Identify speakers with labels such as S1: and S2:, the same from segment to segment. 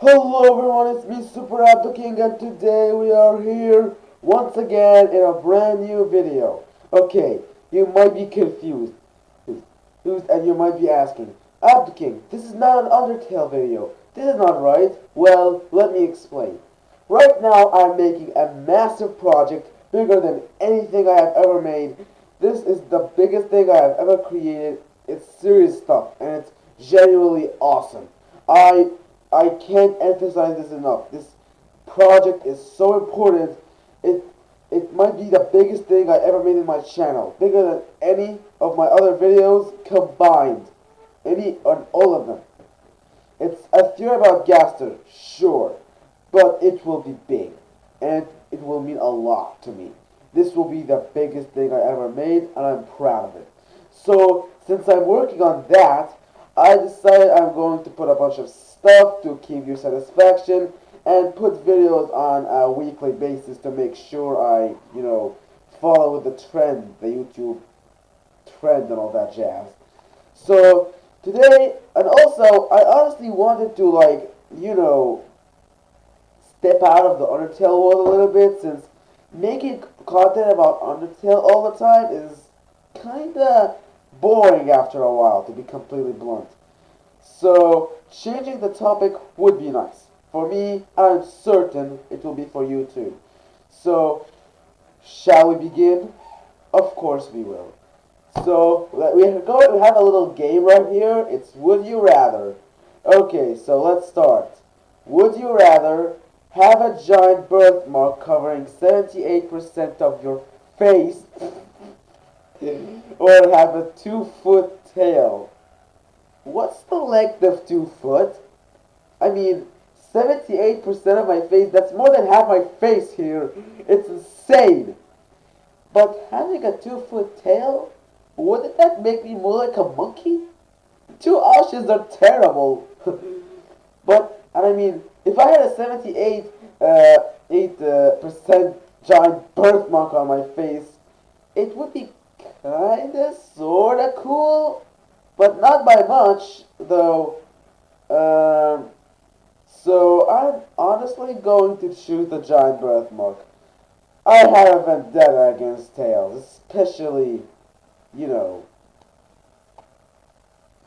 S1: Hello everyone, it's me Super King, and today we are here once again in a brand new video. Okay, you might be confused, and you might be asking, King, this is not an Undertale video. This is not right. Well, let me explain. Right now I'm making a massive project bigger than anything I have ever made. This is the biggest thing I have ever created. It's serious stuff, and it's genuinely awesome. I I can't emphasize this enough. This project is so important. It it might be the biggest thing I ever made in my channel, bigger than any of my other videos combined, any on all of them. It's a theory about Gaster, sure, but it will be big, and it will mean a lot to me. This will be the biggest thing I ever made, and I'm proud of it. So, since I'm working on that, I decided I'm going to put a bunch of stuff to keep your satisfaction and put videos on a weekly basis to make sure I follow with the trend, the YouTube trend and all that jazz. So, today, and also, I honestly wanted to, step out of the Undertale world a little bit, since making content about Undertale all the time is kinda boring after a while, to be completely blunt. So, changing the topic would be nice. For me, I'm certain it will be for you too. So, shall we begin? Of course we will. So, we're going to have a little game right here. It's Would You Rather. Okay, so let's start. Would you rather have a giant birthmark covering 78% of your face or have a 2-foot tail? What's the length of 2 foot? I mean, 78% of my face, that's more than half my face here. It's insane. But having a 2-foot tail, wouldn't that make me more like a monkey? Two ashes are terrible. But, I mean, if I had a 78% giant birthmark on my face, it would be kinda, sorta cool, but not by much, though. So I'm honestly going to choose the giant birthmark. I have a vendetta against tails, especially, you know,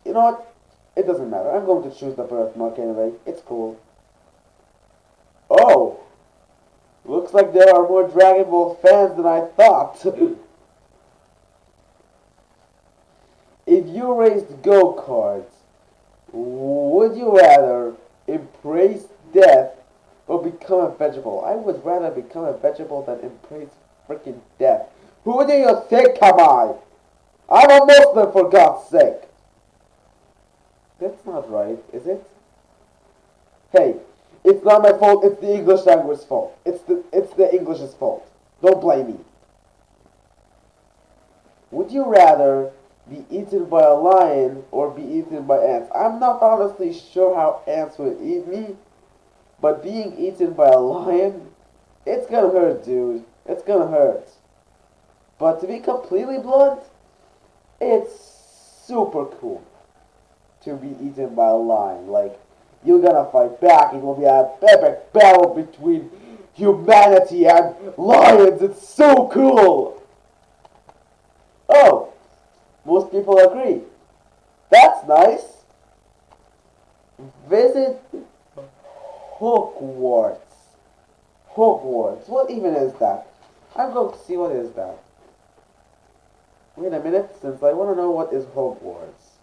S1: you know what? It doesn't matter. I'm going to choose the birthmark anyway. It's cool. Oh, looks like there are more Dragon Ball fans than I thought. If you raced go-karts, would you rather embrace death or become a vegetable? I would rather become a vegetable than embrace freaking death. Who do you think am I? I'm a Muslim, for God's sake. That's not right, is it? Hey, it's not my fault. It's the English language's fault. It's the English's fault. Don't blame me. Would you rather be eaten by a lion or be eaten by ants? I'm not honestly sure how ants would eat me, but being eaten by a lion, it's gonna hurt, dude. It's gonna hurt. But to be completely blunt, it's super cool to be eaten by a lion. Like, you're gonna fight back. It will be a epic battle between humanity and lions. It's so cool. Oh, most people agree. That's nice. Visit Hogwarts. Hogwarts. What even is that? I'm going to see what is that. Wait a minute, since I want to know what is Hogwarts.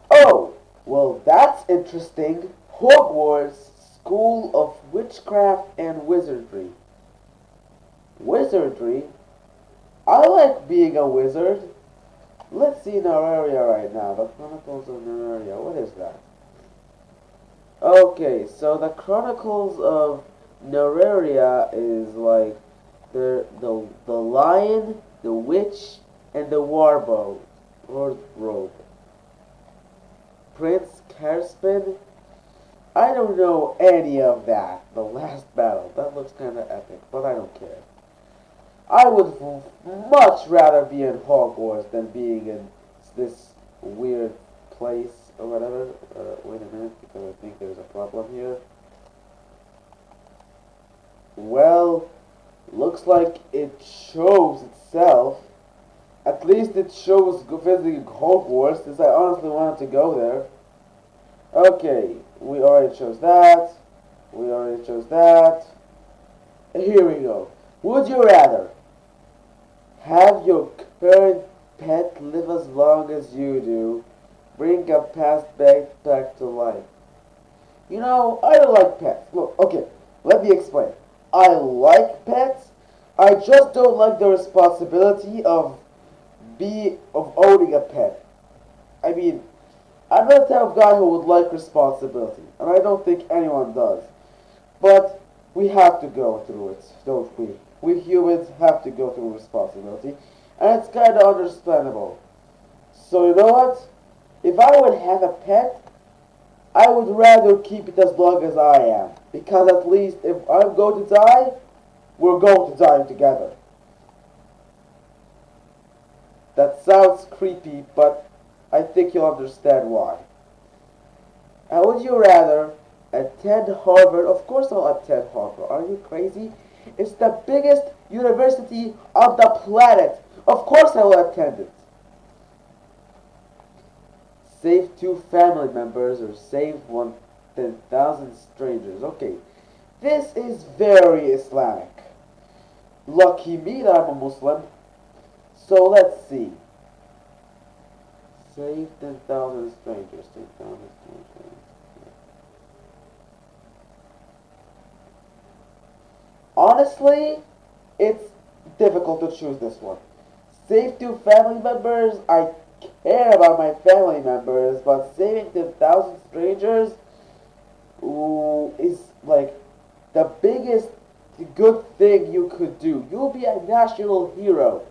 S1: Oh, well that's interesting. Hogwarts, School of Witchcraft and Wizardry. Wizardry? I like being a wizard. Let's see Narraria right now. The Chronicles of Narraria. What is that? Okay, so the Chronicles of Narraria is like the lion, the witch, and the warbow or robe. Prince Carspin. I don't know any of that. The last battle. That looks kind of epic, but I don't care. I would much rather be in Hogwarts than being in this weird place or whatever. Wait a minute, because I think there's a problem here. Well, looks like it shows itself. At least it shows visiting Hogwarts, since I honestly wanted to go there. Okay, we already chose that. We already chose that. Here we go. Would you rather have your current pet live as long as you do, bring a past back to life? You know, I don't like pets. Look, okay, let me explain. I like pets. I just don't like the responsibility of owning a pet. I mean, I'm not the type of guy who would like responsibility, and I don't think anyone does. But we have to go through it, don't we? We humans have to go through responsibility, and it's kind of understandable. So you know what? If I would have a pet, I would rather keep it as long as I am, because at least if I'm going to die, we're going to die together. That sounds creepy, but I think you'll understand why. And would you rather attend Harvard? Of course I'll attend Harvard. Are you crazy? It's the biggest university on the planet. Of course I will attend it. Save two family members or save 10,000 strangers. Okay, this is very Islamic. Lucky me that I'm a Muslim. So let's see. Save 10,000 strangers. 10,000 strangers. Honestly, it's difficult to choose this one. Save two family members. I care about my family members, but saving 10,000 strangers is like the biggest good thing you could do. You'll be a national hero.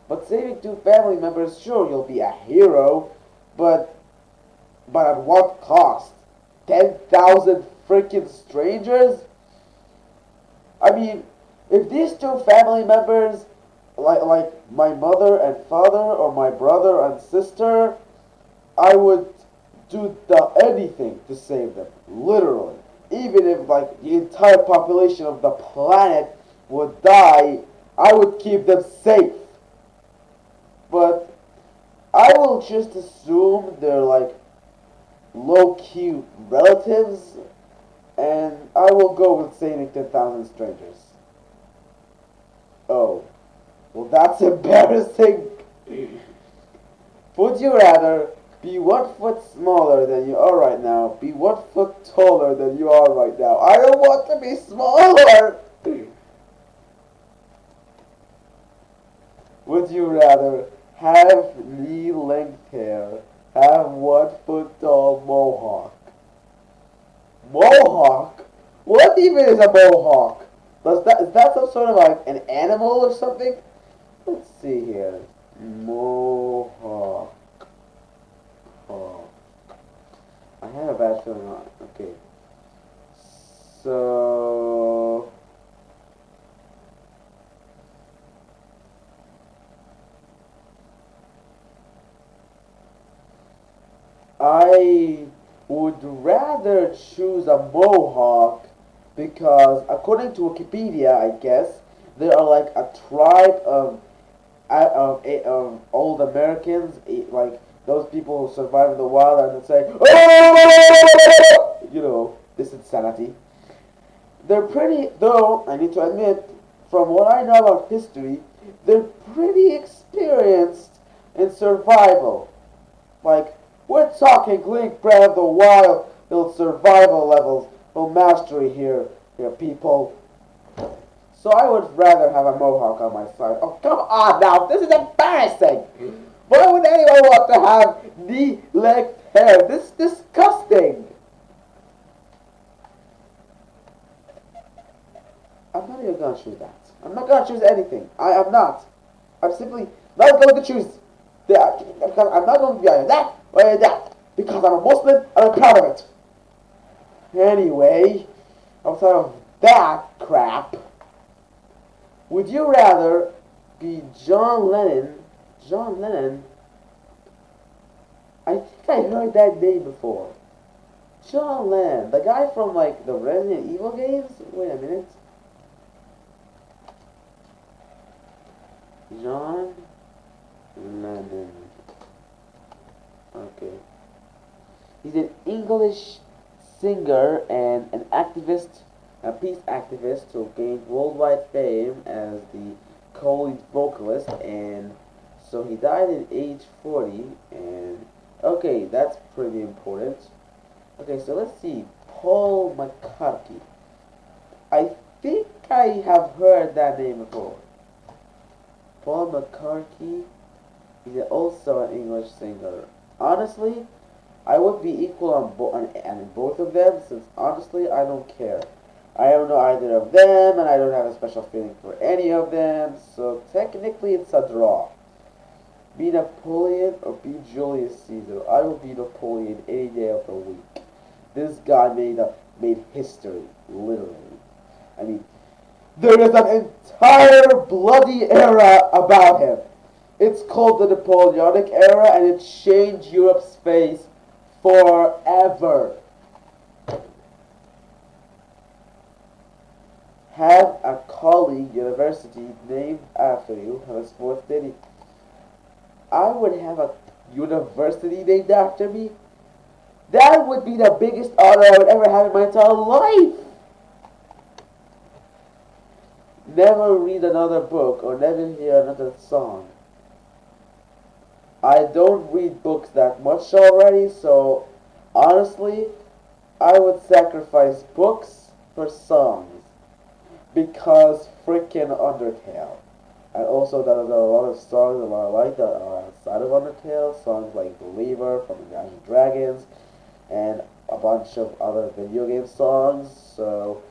S1: But saving two family members, sure, you'll be a hero, but at what cost? 10,000 freaking strangers? I mean, if these two family members, like my mother and father, or my brother and sister, I would do anything to save them, literally. Even if like the entire population of the planet would die, I would keep them safe. But I will just assume they're like low-key relatives, and I will go with saving 10,000 strangers. Oh, well, that's embarrassing. Would you rather be 1 foot smaller than you are right now, be 1 foot taller than you are right now? I don't want to be smaller. Would you rather have knee-length hair, have 1 foot tall mohawk? Mohawk? What even is a mohawk? Is that some sort of like an animal or something? Let's see here. Mohawk. Oh. I have a bad feeling on it. Okay. So I would rather choose a mohawk because, according to Wikipedia, I guess there are like a tribe of old Americans, like those people who survive in the wild and say, you know, this insanity. They're pretty, though, I need to admit, from what I know about history, they're pretty experienced in survival. Like, we're talking Link Breath of the Wild, those survival levels, no mastery here, people. So I would rather have a mohawk on my side. Oh, come on now, this is embarrassing! Why would anyone want to have knee-length hair? This is disgusting! I'm not even gonna choose that. I'm not gonna choose anything. I am not. I'm simply not going to choose that because I'm not going to be either that or either that because I'm a Muslim and I'm proud of it. Anyway, outside of that crap, would you rather be John Lennon? John Lennon? I think I heard that name before. John Lennon, the guy from like the Resident Evil games? Wait a minute. John Lennon. Okay. He's an English singer and an activist, a peace activist who gained worldwide fame as the co-lead vocalist, and so he died at age 40, and okay, that's pretty important. Okay, so let's see, Paul McCartney. I think I have heard that name before. Paul McCartney is also an English singer. Honestly, I would be equal on both of them, since honestly I don't care. I don't know either of them, and I don't have a special feeling for any of them, so technically it's a draw. Be Napoleon or be Julius Caesar. I will be Napoleon any day of the week. This guy made history, literally. I mean, there is an entire bloody era about him. It's called the Napoleonic era, and it changed Europe's face forever. Have a colleague university named after you. Have a sports city. I would have a university named after me. That would be the biggest honor I would ever have in my entire life. Never read another book or never hear another song. I don't read books that much already, so honestly, I would sacrifice books for songs because freaking Undertale. And also, there are a lot of songs that I like that are outside of Undertale, songs like Believer from Imagine Dragons, and a bunch of other video game songs, so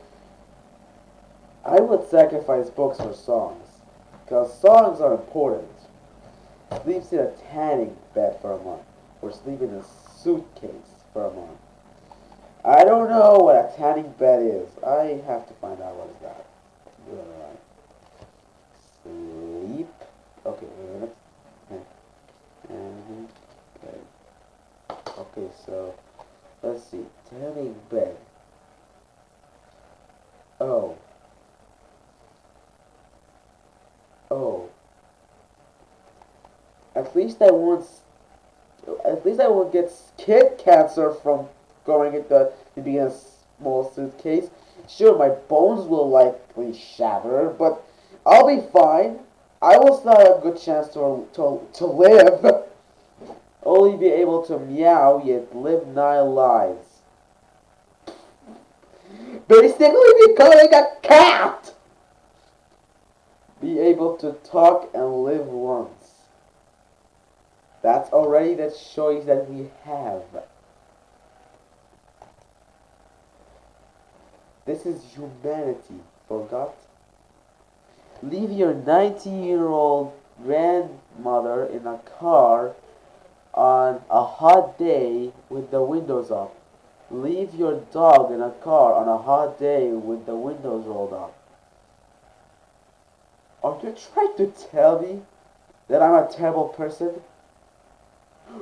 S1: I would sacrifice books for songs, because songs are important. Sleeps in a tanning bed for a month, or sleep in a suitcase for a month. I don't know what a tanning bed is. I have to find out what is that. Sleep. Okay, wait a minute. Okay, so let's see. Tanning bed. Oh. Oh. At least I won't. At least I won't get skin cancer from going into to be in a small suitcase. Sure, my bones will likely shatter, but I'll be fine. I will still have a good chance to live. Only be able to meow yet live 9 lives. Basically becoming a cat! Be able to talk and live once. That's already the choice that we have. This is humanity, forgot? Leave your 90-year-old grandmother in a car on a hot day with the windows up. Leave your dog in a car on a hot day with the windows rolled up. Are you trying to tell me that I'm a terrible person?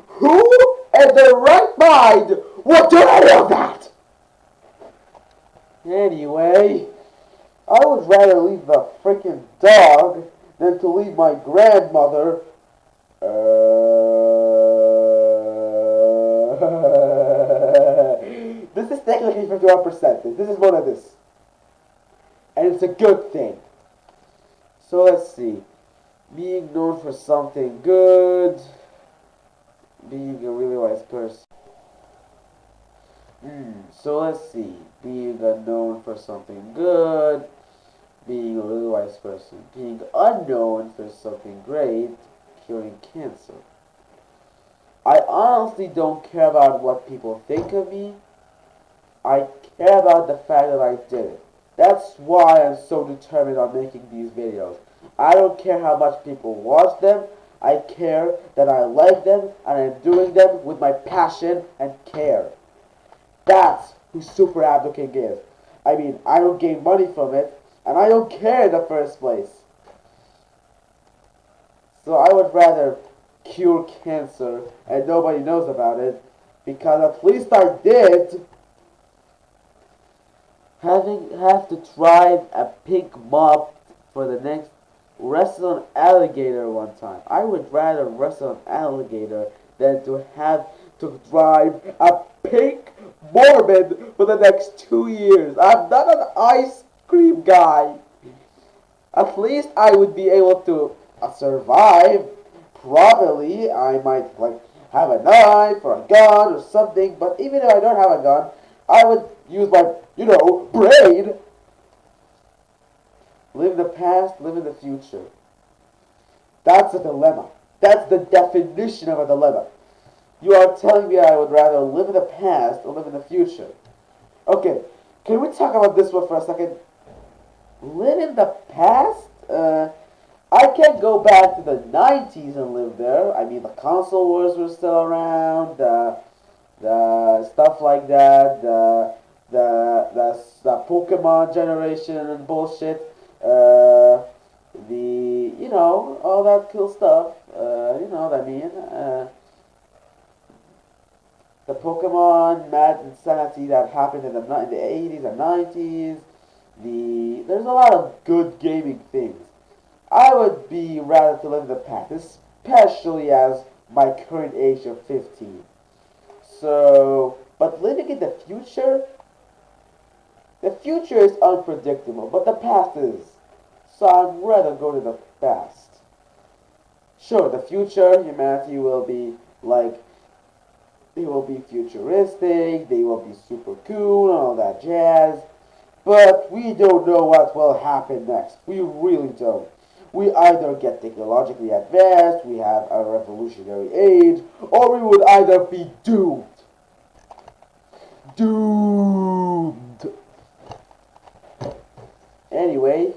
S1: Who in their right mind would do any of that? Anyway, I would rather leave the freaking dog than to leave my grandmother. This is technically 51%. This is one of this. And it's a good thing. So let's see. Being known for something good. Being a really wise person. So let's see. Being unknown for something good. Being a really wise person. Being unknown for something great. Curing cancer. I honestly don't care about what people think of me. I care about the fact that I did it. That's why I'm so determined on making these videos. I don't care how much people watch them. I care that I like them and I'm doing them with my passion and care. That's who Super Abdo King is. I mean, I don't gain money from it, and I don't care in the first place. So I would rather cure cancer and nobody knows about it, because at least I did. Have to drive a pink mop for the next wrestle an alligator one time. I would rather wrestle an alligator than to have to drive a pink Mormon for the next 2 years. I'm not an ice cream guy. At least I would be able to survive. Probably I might like have a knife or a gun or something. But even if I don't have a gun, I would use my brain. Live in the past, live in the future. That's a dilemma. That's the definition of a dilemma. You are telling me I would rather live in the past or live in the future. Okay, can we talk about this one for a second? Live in the past? I can't go back to the 90s and live there. I mean, the console wars were still around, the stuff like that, the Pokemon generation and bullshit, all that cool stuff. You know what I mean? The Pokemon mad insanity that happened in the 80s and 90s. There's a lot of good gaming things. I would be rather to live in the past, especially as my current age of 15. So, but living in the future is unpredictable, but the past is. So I'd rather go to the past. Sure, the future, humanity will be like, they will be futuristic, they will be super cool, and all that jazz. But we don't know what will happen next. We really don't. We either get technologically advanced, we have a revolutionary age, or we would either be doomed. Doomed. Anyway,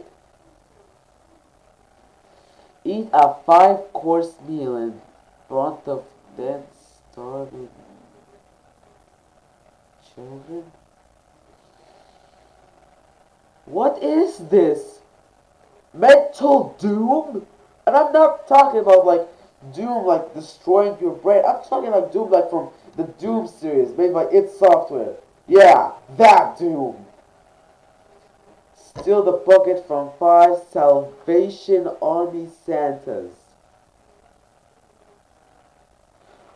S1: eat a 5-course meal in front of dead, starving children. What is this? Mental doom? And I'm not talking about like doom like destroying your brain. I'm talking about doom like from the Doom series made by id Software. Yeah, that doom. Steal the bucket from 5 Salvation Army Santas.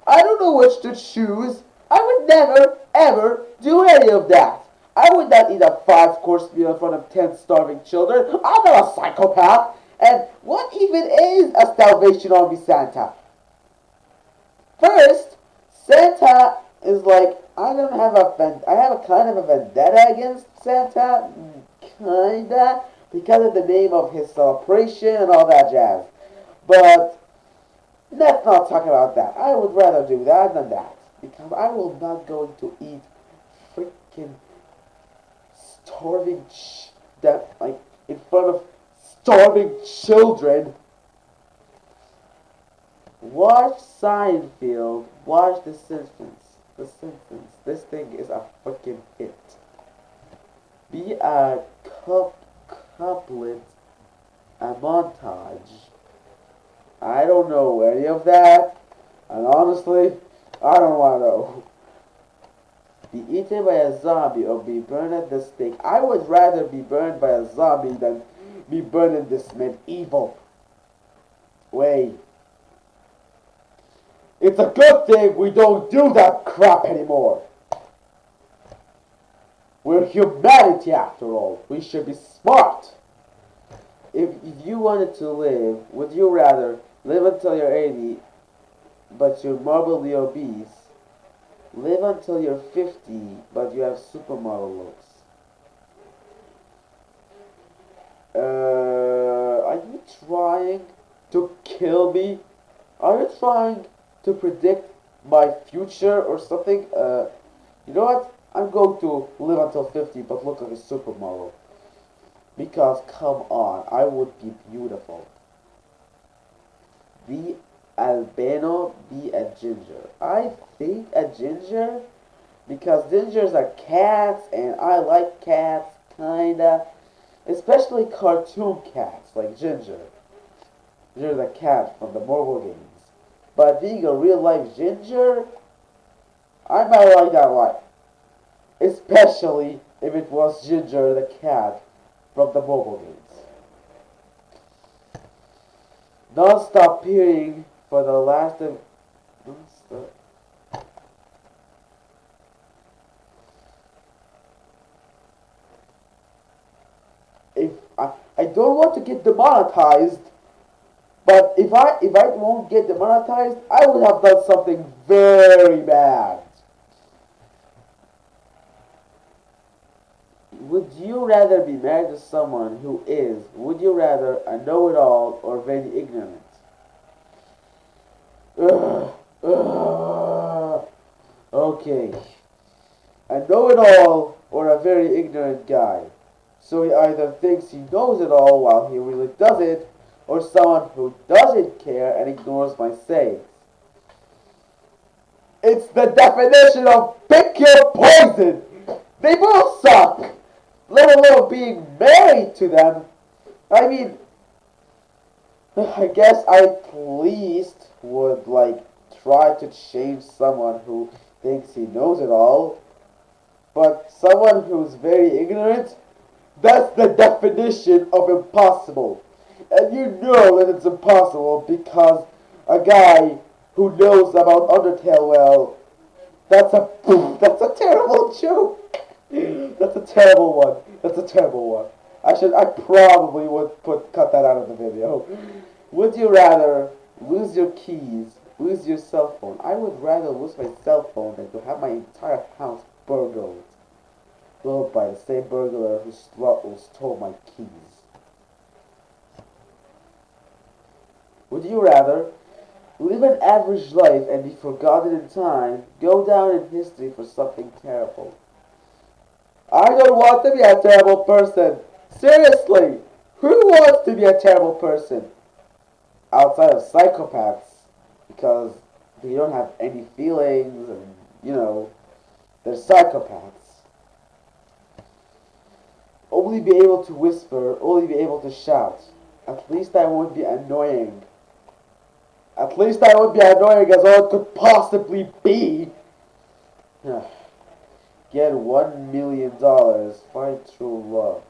S1: I don't know which to choose. I would never, ever do any of that. I would not eat a 5-course meal in front of 10 starving children. I'm not a psychopath. And what even is a Salvation Army Santa? First, Santa is like, I have a kind of a vendetta against Santa, kinda, because of the name of his celebration and all that jazz. But let's not talk about that. I would rather do that than that, because I will not going to eat freaking starving that like in front of starving children. Watch Seinfeld. Watch The Simpsons. The Simpsons. This thing is a freaking hit. Be a couplet, a montage. I don't know any of that, and honestly, I don't want to know. Be eaten by a zombie or be burned at the stake. I would rather be burned by a zombie than be burned in this medieval way. It's a good thing we don't do that crap anymore. We're humanity after all. We should be smart. If you wanted to live, would you rather live until you're 80 but you're morbidly obese? Live until you're 50 but you have supermodel looks? Are you trying to kill me? Are you trying to predict my future or something? You know what? I'm going to live until 50 but look like a supermodel. Because, come on, I would be beautiful. Be albino, be a ginger. I think a ginger, because gingers are cats, and I like cats, kinda. Especially cartoon cats, like Ginger. Ginger's a cat from the mobile games. But being a real-life ginger, I might like that life. Especially if it was Ginger the cat from the mobile games. non-stop peering for the last of non-stop. If I don't want to get demonetized, but if I won't get demonetized, I would have done something very bad. Would you rather be married to someone who is, would you rather, a know-it-all or very ignorant? Ugh, ugh. Okay. A know-it-all or a very ignorant guy. So he either thinks he knows it all while he really doesn't, or someone who doesn't care and ignores my sayings. It's the definition of pick your poison. They both suck. Let alone being married to them. I mean, I guess I at least would try to change someone who thinks he knows it all. But someone who's very ignorant, that's the definition of impossible. And you know that it's impossible because a guy who knows about Undertale well, that's a that's a terrible joke. That's a terrible one. That's a terrible one. I probably would cut that out of the video. Would you rather lose your keys, lose your cell phone? I would rather lose my cell phone than to have my entire house burgled. Well, by the same burglar who stole my keys. Would you rather live an average life and be forgotten in time, go down in history for something terrible? I don't want to be a terrible person. Seriously, who wants to be a terrible person? Outside of psychopaths, because they don't have any feelings and, they're psychopaths. Only be able to whisper, only be able to shout. At least I won't be annoying. At least I won't be annoying as all it could possibly be. Get $1 million, find true love.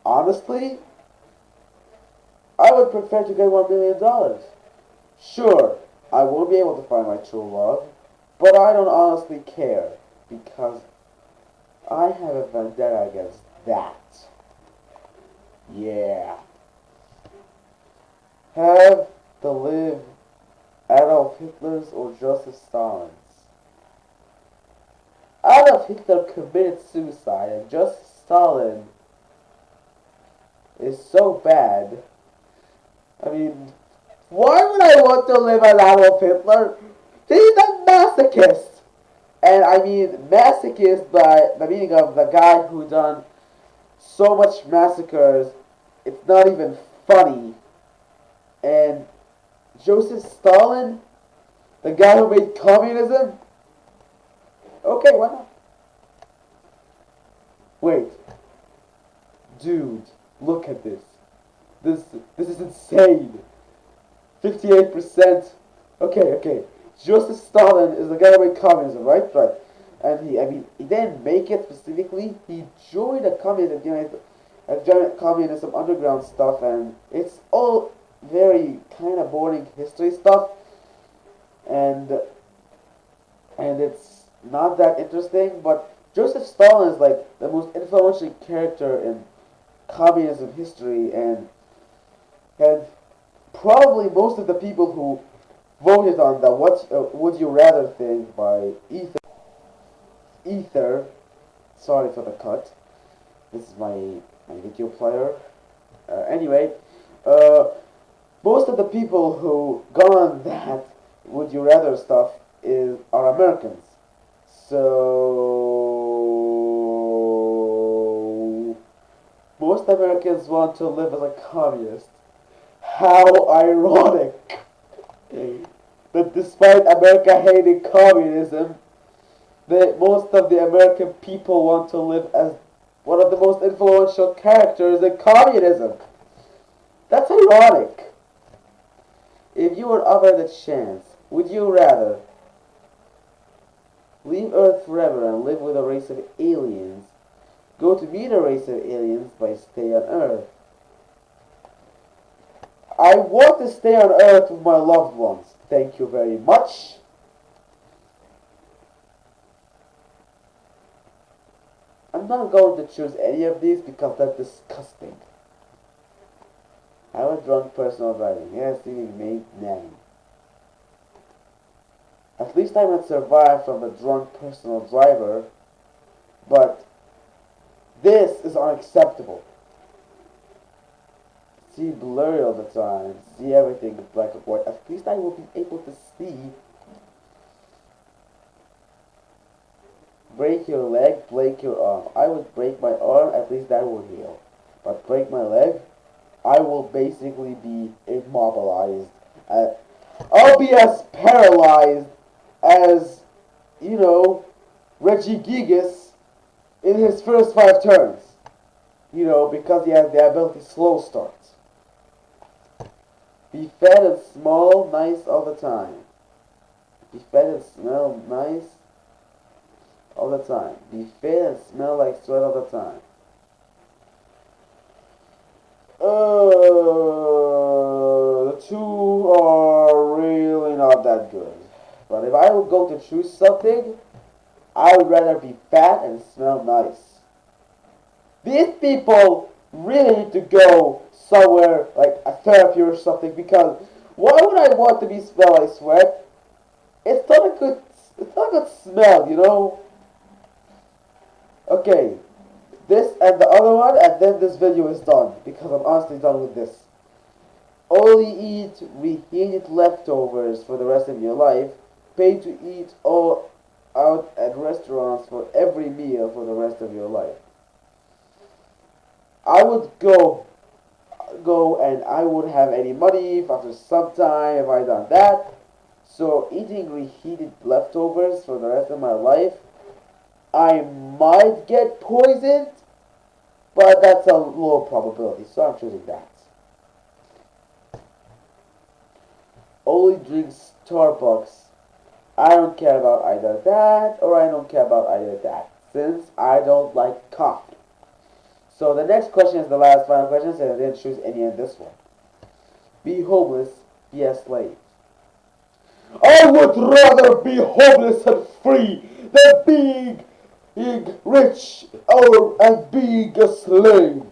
S1: Honestly, I would prefer to get $1 million. Sure, I won't be able to find my true love, but I don't honestly care, because I have a vendetta against that. Yeah. Have to live Adolf Hitler's or Joseph Stalin's? Adolf Hitler committed suicide and Joseph Stalin is so bad. I mean, why would I want to live an Adolf Hitler? He's a masochist. And I mean masochist by the meaning of the guy who done so much massacres, it's not even funny. And Joseph Stalin, the guy who made communism, okay, why not? Wait. Dude, look at this. This is insane. 58%. Okay. Joseph Stalin is the guy who made communism, right? Right. And he didn't make it specifically. He joined a communism underground stuff, and it's all very kind of boring history stuff, and it's not that interesting. But Joseph Stalin is like the most influential character in communism history, and probably most of the people who voted on the Would You Rather thing by Ether. Sorry for the cut. This is my video player. Anyway, most of the people who got on that Would You Rather stuff are Americans. So most Americans want to live as a communist. How ironic that despite America hating communism, most of the American people want to live as one of the most influential characters in communism. That's ironic. If you were offered the chance, would you rather leave Earth forever and live with a race of aliens, go to meet a race of aliens, but stay on Earth? I want to stay on Earth with my loved ones. Thank you very much. I'm not going to choose any of these because they're disgusting. Have a drunk personal driving. Yes, singing made nanny. At least I would survive from a drunk personal driver, but this is unacceptable. See blurry all the time, see everything in black and white. At least I will be able to see. Break your leg, break your arm. I would break my arm, at least that will heal. But break my leg, I will basically be immobilized. I'll be as paralyzed as, you know, Reggie Gigas in his first 5 turns. You know, because he has the ability slow start. Be fed and smell nice all the time. Be fed and smell nice all the time. Be fed and smell like sweat all the time. The two are really not that good. But if I would go to choose something, I would rather be fat and smell nice. These people really need to go somewhere like a therapy or something, because why would I want to be smell like sweat? It's not a good smell, you know? Okay, this and the other one, and then this video is done, because I'm honestly done with this. Only eat reheated leftovers for the rest of your life. Pay to eat all out at restaurants for every meal for the rest of your life. I would go and I wouldn't have any money after some time if I done that. So eating reheated leftovers for the rest of my life, I might get poisoned, but that's a low probability, so I'm choosing that. Only drink Starbucks. I don't care about either that or I don't care about either that, since I don't like coffee. So the next question is the last final question, so I didn't choose any in this one. Be homeless, be a slave. I would rather be homeless and free than being rich and being a slave.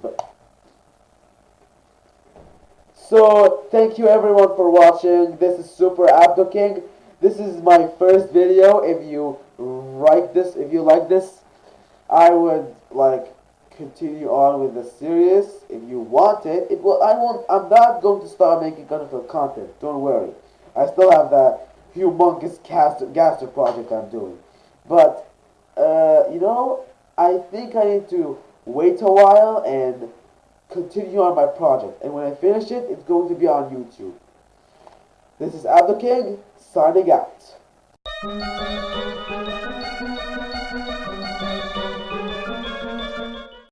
S1: So thank you everyone for watching. This is Super Abdo King. This is my first video. If you like this, I would continue on with the series. If you want it, I'm not going to start making content. Don't worry. I still have that humongous gaster project I'm doing. But I think I need to wait a while and continue on my project. And when I finish it, it's going to be on YouTube. This is Abdo King signing out.